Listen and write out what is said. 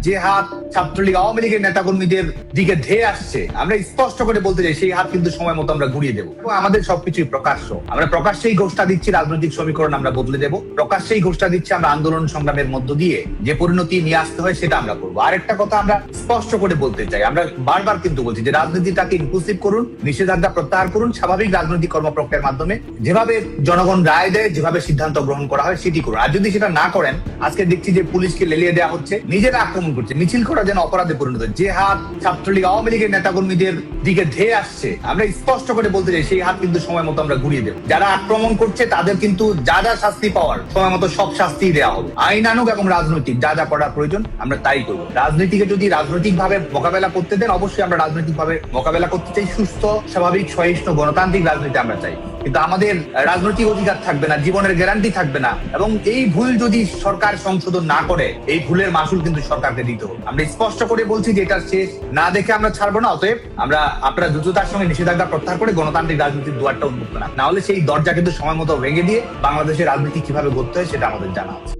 যে হাত ছাত্রলীগ আওয়ামী লীগের নেতাকর্মীদের দিকে ধেয়ে আসছে, আমরা স্পষ্ট করে বলতে চাই সেই হাত কিন্তু সময় মতো আমরা ঘুরিয়ে দেবো। আমাদের সবকিছুই প্রকাশ্য, আমরা প্রকাশ্যেই ঘোষণা দিচ্ছি রাজনৈতিক সমীকরণ আমরা বদলে দেবো, প্রকাশ্যেই ঘোষণা দিচ্ছি আমরা আন্দোলন সংগ্রামের মধ্য দিয়ে যে পরিণতি নিয়ে আসতে হয় সেটা আমরা করবো। আরেকটা কথা আমরা স্পষ্ট করে বলতে চাই, আমরা বারবার কিন্তু বলছি যে রাজনীতিটাকে ইনক্লুসিভ করুন, নিষেধাজ্ঞা প্রত্যাহার করুন, স্বাভাবিক রাজনৈতিক কর্মপ্রক্রিয়ার মাধ্যমে যেভাবে জনগণ রায় দেয়, যেভাবে সিদ্ধান্ত গ্রহণ করা হয় সেটি করুন। আর যদি সেটা না করেন, আজকে দেখছি যে পুলিশকে লেলিয়ে দেওয়া হচ্ছে, নিজেরা আক্রমণ করছে, মিছিল করা যেন অপরাধে পরিণত। যে হাত ছাত্রলীগ আওয়ামী লীগের নেতাকর্মীদের দিকে ধেয়ে আসছে, আমরা স্পষ্ট করে বলতে চাই সেই হাত কিন্তু সময় মতো আমরা ঘুরিয়ে দেবো। যারা আক্রমণ করছে তাদের কিন্তু যা যা শাস্তি পাওয়ার সময় মতো সব শাস্তি দেওয়া হবে, আইনানুগ এবং রাজনৈতিক যা যা করার প্রয়োজন আমরা তাই করবো। রাজনীতিকে যদি রাজনৈতিক ভাবে মোকাবেলা করতে দেন, অবশ্যই আমরা রাজনৈতিক ভাবে মোকাবেলা করতে চাই, সুস্থ স্বাভাবিক সহিষ্ণু গণতান্ত্রিক রাজনীতি আমরা চাই, কিন্তু আমাদের রাজনৈতিক অধিকার থাকবে না, জীবনের গ্যারান্টি থাকবে না। এবং এই ভুল যদি সরকার সংশোধন না করে, এই ভুলের মাসুল কিন্তু সরকারকে দিতে হবে। আমরা স্পষ্ট করে বলছি যে এটা শেষ না দেখে আমরা ছাড়বো না। অতএব আমরা আপনারা দ্রুততার সঙ্গে নিষেধাজ্ঞা প্রত্যাহার করে গণতান্ত্রিক রাজনীতির দুয়ারটা উন্মুক্ত না হলে সেই দরজা কিন্তু সময় মতো ভেঙে দিয়ে বাংলাদেশের রাজনীতি কিভাবে গড়তে হয় সেটা আমাদের জানা আছে।